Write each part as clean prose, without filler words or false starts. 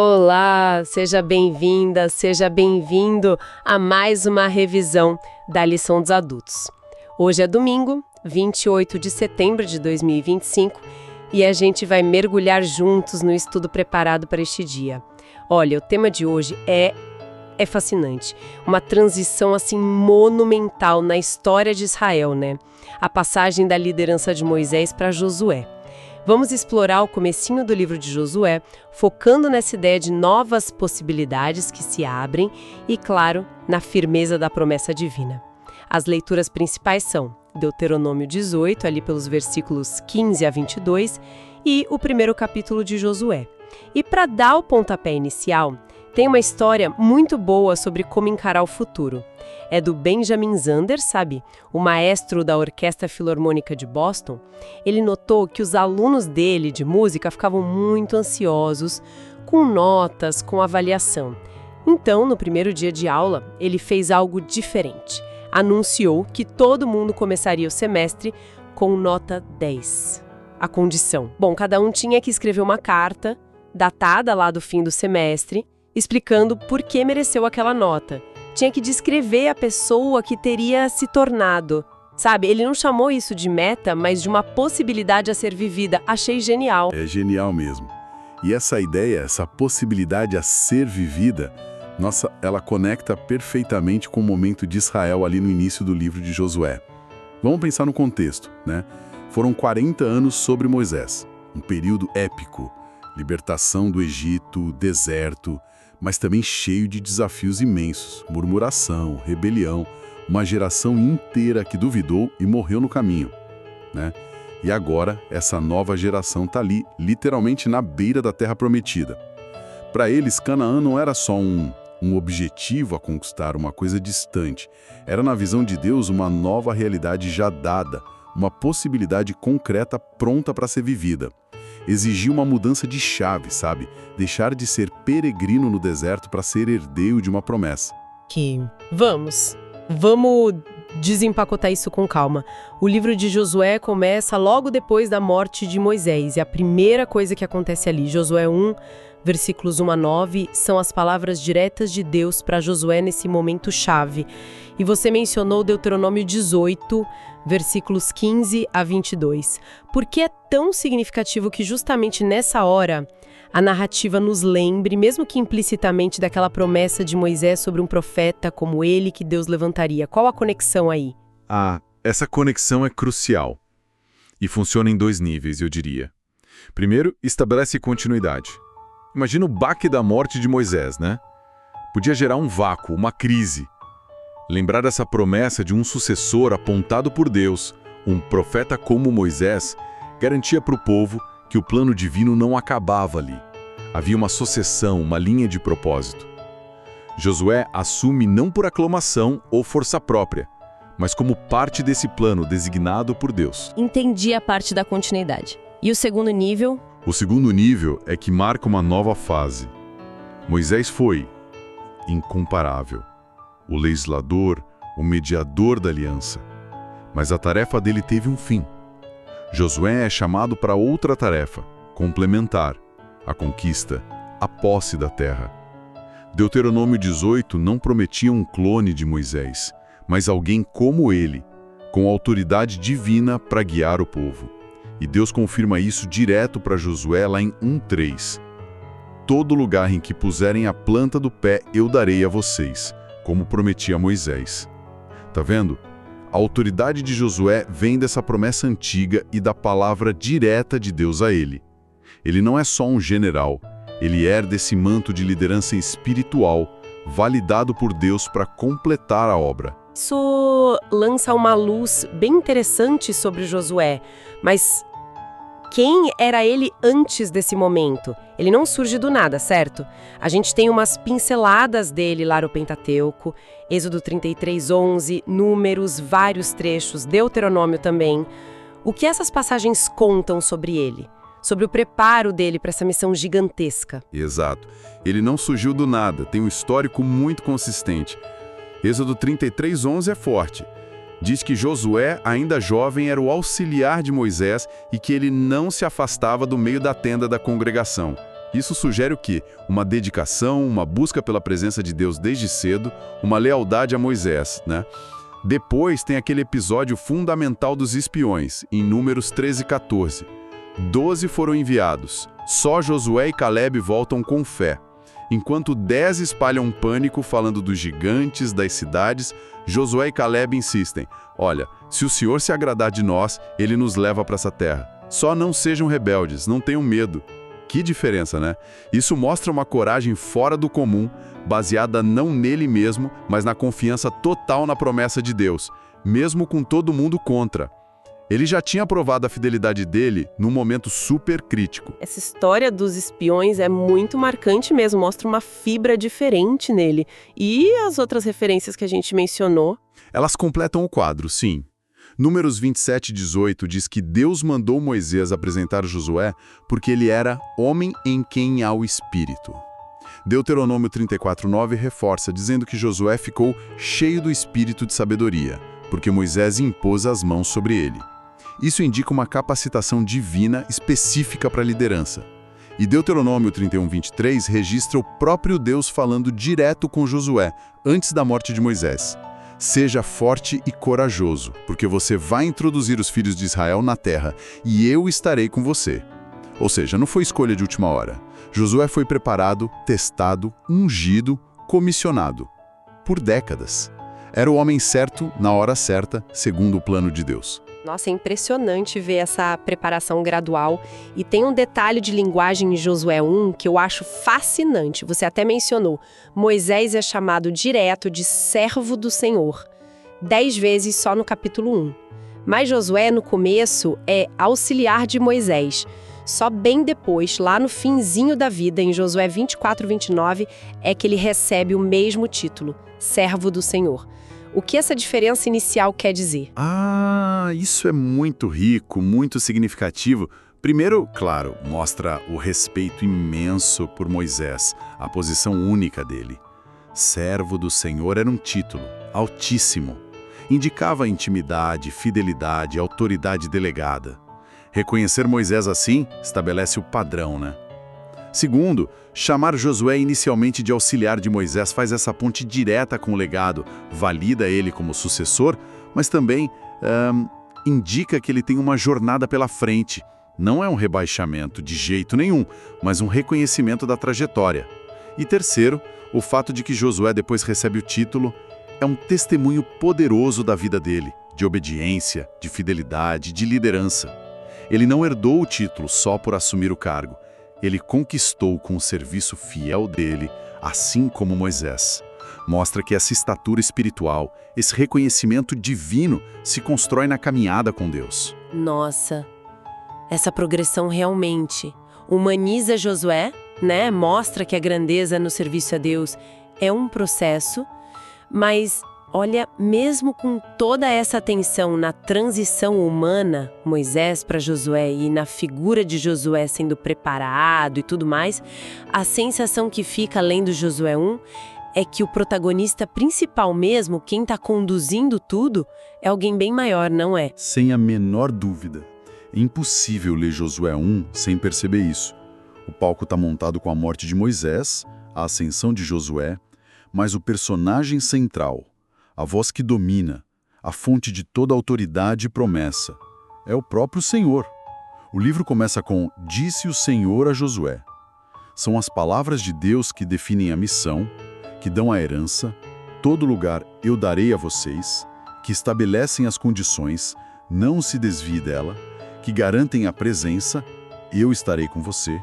Olá, seja bem-vinda, seja bem-vindo a mais uma revisão da Lição dos Adultos. Hoje é domingo, 28 de setembro de 2025, e a gente vai mergulhar juntos no estudo preparado para este dia. Olha, o tema de hoje é fascinante, uma transição assim monumental na história de Israel, né? A passagem da liderança de Moisés para Josué. Vamos explorar o comecinho do livro de Josué, focando nessa ideia de novas possibilidades que se abrem e, claro, na firmeza da promessa divina. As leituras principais são Deuteronômio 18, ali pelos versículos 15 a 22, e o primeiro capítulo de Josué. E para dar o pontapé inicial, tem uma história muito boa sobre como encarar o futuro. É do Benjamin Zander, sabe? O maestro da Orquestra Filarmônica de Boston. Ele notou que os alunos dele de música ficavam muito ansiosos, com notas, com avaliação. Então, no primeiro dia de aula, ele fez algo diferente. Anunciou que todo mundo começaria o semestre com nota 10. A condição. Bom, cada um tinha que escrever uma carta, datada lá do fim do semestre, explicando por que mereceu aquela nota. Tinha que descrever a pessoa que teria se tornado. Sabe, ele não chamou isso de meta, mas de uma possibilidade a ser vivida. Achei genial. É genial mesmo. E essa ideia, essa possibilidade a ser vivida, nossa, ela conecta perfeitamente com o momento de Israel ali no início do livro de Josué. Vamos pensar no contexto, né? Foram 40 anos sobre Moisés, um período épico. Libertação do Egito, deserto, mas também cheio de desafios imensos, murmuração, rebelião, uma geração inteira que duvidou e morreu no caminho, né? E agora, essa nova geração está ali, literalmente na beira da Terra Prometida. Para eles, Canaã não era só um objetivo a conquistar, uma coisa distante. Era, na visão de Deus, uma nova realidade já dada, uma possibilidade concreta pronta para ser vivida. Exigia uma mudança de chave, sabe? Deixar de ser peregrino no deserto para ser herdeiro de uma promessa. Vamos desempacotar isso com calma. O livro de Josué começa logo depois da morte de Moisés. E a primeira coisa que acontece ali, Josué 1, versículos 1 a 9, são as palavras diretas de Deus para Josué nesse momento chave. E você mencionou Deuteronômio 18, versículos 15 a 22. Por que é tão significativo que justamente nessa hora a narrativa nos lembre, mesmo que implicitamente, daquela promessa de Moisés sobre um profeta como ele que Deus levantaria? Qual a conexão aí? Essa conexão é crucial. E funciona em dois níveis, eu diria. Primeiro, estabelece continuidade. Imagina o baque da morte de Moisés, né? Podia gerar um vácuo, uma crise. Lembrar dessa promessa de um sucessor apontado por Deus, um profeta como Moisés, garantia para o povo que o plano divino não acabava ali. Havia uma sucessão, uma linha de propósito. Josué assume não por aclamação ou força própria, mas como parte desse plano designado por Deus. Entendi a parte da continuidade. E o segundo nível? O segundo nível é que marca uma nova fase. Moisés foi incomparável, o legislador, o mediador da aliança. Mas a tarefa dele teve um fim. Josué é chamado para outra tarefa, complementar, a conquista, a posse da terra. Deuteronômio 18 não prometia um clone de Moisés, mas alguém como ele, com autoridade divina para guiar o povo. E Deus confirma isso direto para Josué lá em 1:3. Todo lugar em que puserem a planta do pé eu darei a vocês, como prometi a Moisés. Tá vendo? A autoridade de Josué vem dessa promessa antiga e da palavra direta de Deus a ele. Ele não é só um general, ele herda esse manto de liderança espiritual, validado por Deus para completar a obra. Isso lança uma luz bem interessante sobre Josué, mas quem era ele antes desse momento? Ele não surge do nada, certo? A gente tem umas pinceladas dele lá no Pentateuco, Êxodo 33:11, Números, vários trechos, Deuteronômio também. O que essas passagens contam sobre ele? Sobre o preparo dele para essa missão gigantesca? Exato. Ele não surgiu do nada, tem um histórico muito consistente. Êxodo 33:11 é forte. Diz que Josué, ainda jovem, era o auxiliar de Moisés e que ele não se afastava do meio da tenda da congregação. Isso sugere o quê? Uma dedicação, uma busca pela presença de Deus desde cedo, uma lealdade a Moisés, né? Depois tem aquele episódio fundamental dos espiões, em Números 13 e 14. 12 foram enviados, só Josué e Caleb voltam com fé. Enquanto 10 espalham pânico falando dos gigantes, das cidades, Josué e Caleb insistem: olha, se o Senhor se agradar de nós, ele nos leva para essa terra. Só não sejam rebeldes, não tenham medo. Que diferença, né? Isso mostra uma coragem fora do comum, baseada não nele mesmo, mas na confiança total na promessa de Deus, mesmo com todo mundo contra. Ele já tinha provado a fidelidade dele num momento super crítico. Essa história dos espiões é muito marcante mesmo, mostra uma fibra diferente nele. E as outras referências que a gente mencionou? Elas completam o quadro, sim. Números 27 e 18 diz que Deus mandou Moisés apresentar Josué porque ele era homem em quem há o Espírito. Deuteronômio 34:9 reforça, dizendo que Josué ficou cheio do espírito de sabedoria, porque Moisés impôs as mãos sobre ele. Isso indica uma capacitação divina específica para a liderança. E Deuteronômio 31:23 registra o próprio Deus falando direto com Josué, antes da morte de Moisés. Seja forte e corajoso, porque você vai introduzir os filhos de Israel na terra, e eu estarei com você. Ou seja, não foi escolha de última hora. Josué foi preparado, testado, ungido, comissionado. Por décadas. Era o homem certo, na hora certa, segundo o plano de Deus. Nossa, é impressionante ver essa preparação gradual. E tem um detalhe de linguagem em Josué 1 que eu acho fascinante. Você até mencionou. Moisés é chamado direto de servo do Senhor. 10 vezes só no capítulo 1. Mas Josué, no começo, é auxiliar de Moisés. Só bem depois, lá no finzinho da vida, em Josué 24:29, é que ele recebe o mesmo título, servo do Senhor. O que essa diferença inicial quer dizer? Isso é muito rico, muito significativo. Primeiro, claro, mostra o respeito imenso por Moisés, a posição única dele. Servo do Senhor era um título altíssimo. Indicava intimidade, fidelidade, autoridade delegada. Reconhecer Moisés assim estabelece o padrão, né? Segundo, chamar Josué inicialmente de auxiliar de Moisés faz essa ponte direta com o legado, valida ele como sucessor, mas também indica que ele tem uma jornada pela frente. Não é um rebaixamento de jeito nenhum, mas um reconhecimento da trajetória. E terceiro, o fato de que Josué depois recebe o título é um testemunho poderoso da vida dele, de obediência, de fidelidade, de liderança. Ele não herdou o título só por assumir o cargo. Ele conquistou com o serviço fiel dele, assim como Moisés. Mostra que essa estatura espiritual, esse reconhecimento divino, se constrói na caminhada com Deus. Nossa, essa progressão realmente humaniza Josué, né? Mostra que a grandeza no serviço a Deus é um processo, mas olha, mesmo com toda essa atenção na transição humana, Moisés para Josué e na figura de Josué sendo preparado e tudo mais, a sensação que fica além do Josué 1 é que o protagonista principal mesmo, quem está conduzindo tudo, é alguém bem maior, não é? Sem a menor dúvida. É impossível ler Josué 1 sem perceber isso. O palco está montado com a morte de Moisés, a ascensão de Josué, mas o personagem central, a voz que domina, a fonte de toda autoridade e promessa, é o próprio Senhor. O livro começa com "Disse o Senhor a Josué". São as palavras de Deus que definem a missão, que dão a herança, todo lugar eu darei a vocês, que estabelecem as condições, não se desvie dela, que garantem a presença, eu estarei com você,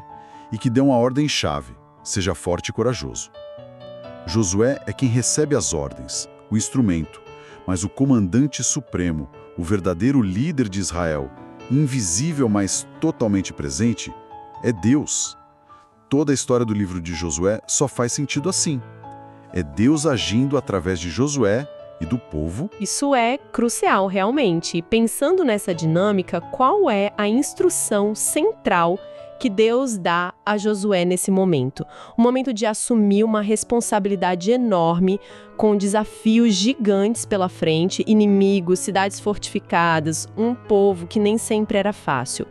e que dão a ordem-chave, seja forte e corajoso. Josué é quem recebe as ordens, o instrumento, mas o comandante supremo, o verdadeiro líder de Israel, invisível mas totalmente presente, é Deus. Toda a história do livro de Josué só faz sentido assim. É Deus agindo através de Josué e do povo. Isso é crucial, realmente. E pensando nessa dinâmica, qual é a instrução central que Deus dá a Josué nesse momento. Um momento de assumir uma responsabilidade enorme, com desafios gigantes pela frente, inimigos, cidades fortificadas, um povo que nem sempre era fácil.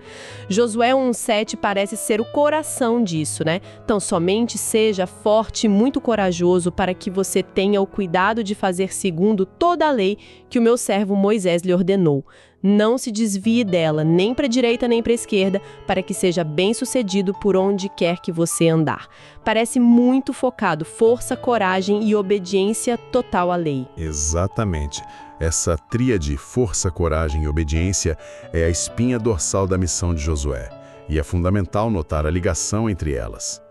Josué 1:7 parece ser o coração disso, né? Então, somente seja forte e muito corajoso para que você tenha o cuidado de fazer segundo toda a lei que o meu servo Moisés lhe ordenou. Não se desvie dela, nem para a direita nem para a esquerda, para que seja bem-sucedido por onde quer que você andar. Parece muito focado, força, coragem e obediência total à lei. Exatamente. Essa tríade força, coragem e obediência é a espinha dorsal da missão de Josué, e é fundamental notar a ligação entre elas.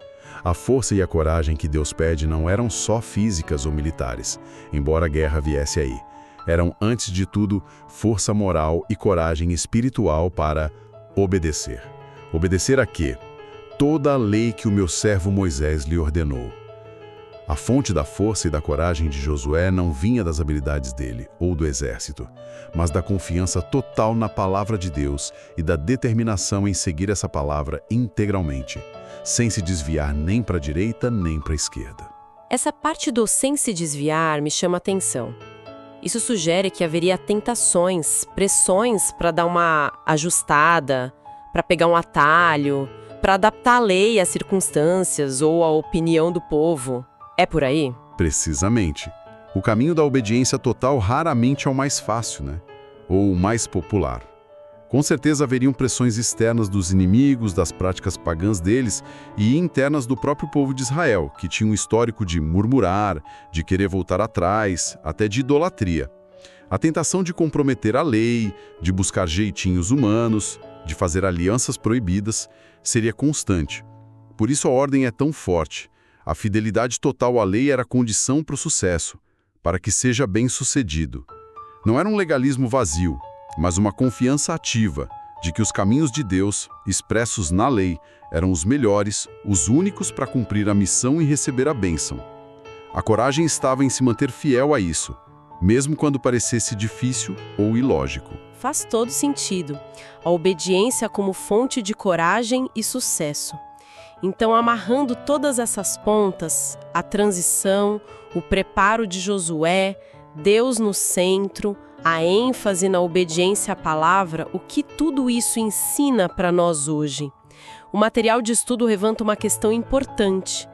A força e a coragem que Deus pede não eram só físicas ou militares, embora a guerra viesse aí. Eram, antes de tudo, força moral e coragem espiritual para obedecer. Obedecer a quê? Toda a lei que o meu servo Moisés lhe ordenou. A fonte da força e da coragem de Josué não vinha das habilidades dele ou do exército, mas da confiança total na palavra de Deus e da determinação em seguir essa palavra integralmente, sem se desviar nem para a direita nem para a esquerda. Essa parte do sem se desviar me chama a atenção. Isso sugere que haveria tentações, pressões para dar uma ajustada, para pegar um atalho, para adaptar a lei às circunstâncias ou à opinião do povo. É por aí? Precisamente. O caminho da obediência total raramente é o mais fácil, né? Ou o mais popular. Com certeza haveriam pressões externas dos inimigos, das práticas pagãs deles e internas do próprio povo de Israel, que tinha um histórico de murmurar, de querer voltar atrás, até de idolatria. A tentação de comprometer a lei, de buscar jeitinhos humanos, de fazer alianças proibidas, seria constante. Por isso a ordem é tão forte. A fidelidade total à lei era a condição para o sucesso, para que seja bem-sucedido. Não era um legalismo vazio, mas uma confiança ativa de que os caminhos de Deus, expressos na lei, eram os melhores, os únicos para cumprir a missão e receber a bênção. A coragem estava em se manter fiel a isso, mesmo quando parecesse difícil ou ilógico. Faz todo sentido. A obediência como fonte de coragem e sucesso. Então, amarrando todas essas pontas, a transição, o preparo de Josué, Deus no centro, a ênfase na obediência à palavra, o que tudo isso ensina para nós hoje? O material de estudo levanta uma questão importante.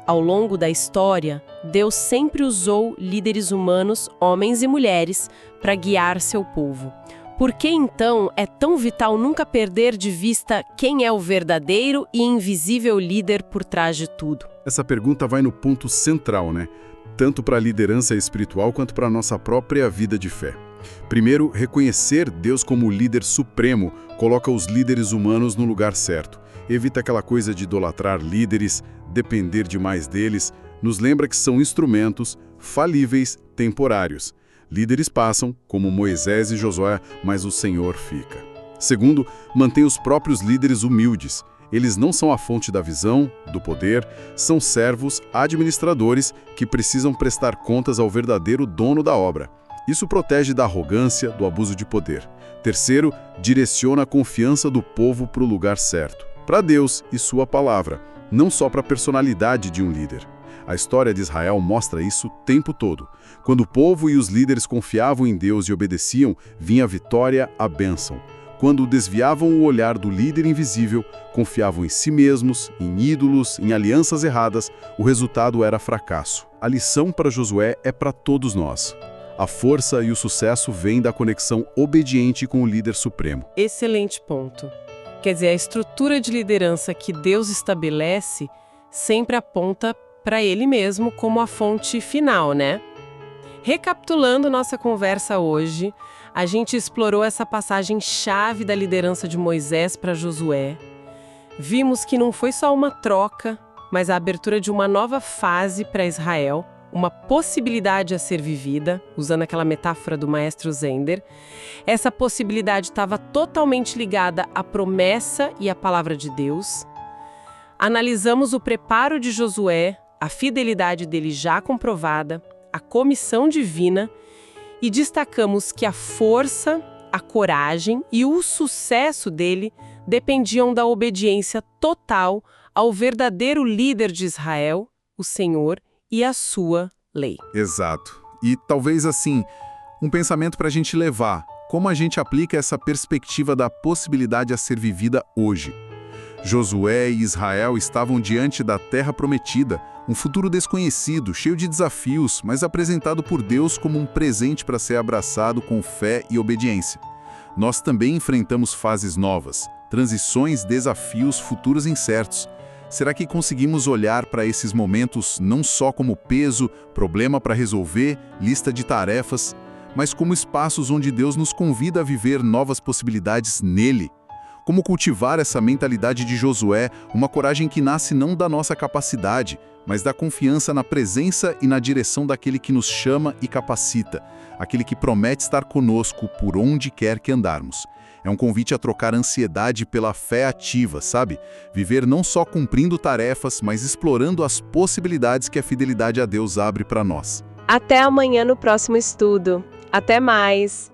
Ao longo da história, Deus sempre usou líderes humanos, homens e mulheres, para guiar seu povo. Por que, então, é tão vital nunca perder de vista quem é o verdadeiro e invisível líder por trás de tudo? Essa pergunta vai no ponto central, né? Tanto para a liderança espiritual quanto para a nossa própria vida de fé. Primeiro, reconhecer Deus como o líder supremo coloca os líderes humanos no lugar certo. Evita aquela coisa de idolatrar líderes, depender demais deles, nos lembra que são instrumentos falíveis, temporários. Líderes passam, como Moisés e Josué, mas o Senhor fica. Segundo, mantém os próprios líderes humildes. Eles não são a fonte da visão, do poder, são servos, administradores que precisam prestar contas ao verdadeiro dono da obra. Isso protege da arrogância, do abuso de poder. Terceiro, direciona a confiança do povo para o lugar certo, para Deus e sua palavra, não só para a personalidade de um líder. A história de Israel mostra isso o tempo todo. Quando o povo e os líderes confiavam em Deus e obedeciam, vinha a vitória, a bênção. Quando desviavam o olhar do líder invisível, confiavam em si mesmos, em ídolos, em alianças erradas, o resultado era fracasso. A lição para Josué é para todos nós. A força e o sucesso vêm da conexão obediente com o líder supremo. Excelente ponto. Quer dizer, a estrutura de liderança que Deus estabelece sempre aponta para Ele mesmo como a fonte final, né? Recapitulando nossa conversa hoje, a gente explorou essa passagem-chave da liderança de Moisés para Josué. Vimos que não foi só uma troca, mas a abertura de uma nova fase para Israel, uma possibilidade a ser vivida, usando aquela metáfora do maestro Zender. Essa possibilidade estava totalmente ligada à promessa e à palavra de Deus. Analisamos o preparo de Josué, a fidelidade dele já comprovada, a comissão divina e destacamos que a força, a coragem e o sucesso dele dependiam da obediência total ao verdadeiro líder de Israel, o Senhor, e a sua lei. Exato. E talvez assim, um pensamento para a gente levar. Como a gente aplica essa perspectiva da possibilidade a ser vivida hoje? Josué e Israel estavam diante da terra prometida, um futuro desconhecido, cheio de desafios, mas apresentado por Deus como um presente para ser abraçado com fé e obediência. Nós também enfrentamos fases novas, transições, desafios, futuros incertos. Será que conseguimos olhar para esses momentos não só como peso, problema para resolver, lista de tarefas, mas como espaços onde Deus nos convida a viver novas possibilidades nele? Como cultivar essa mentalidade de Josué, uma coragem que nasce não da nossa capacidade, mas da confiança na presença e na direção daquele que nos chama e capacita, aquele que promete estar conosco por onde quer que andarmos. É um convite a trocar ansiedade pela fé ativa, sabe? Viver não só cumprindo tarefas, mas explorando as possibilidades que a fidelidade a Deus abre para nós. Até amanhã no próximo estudo. Até mais!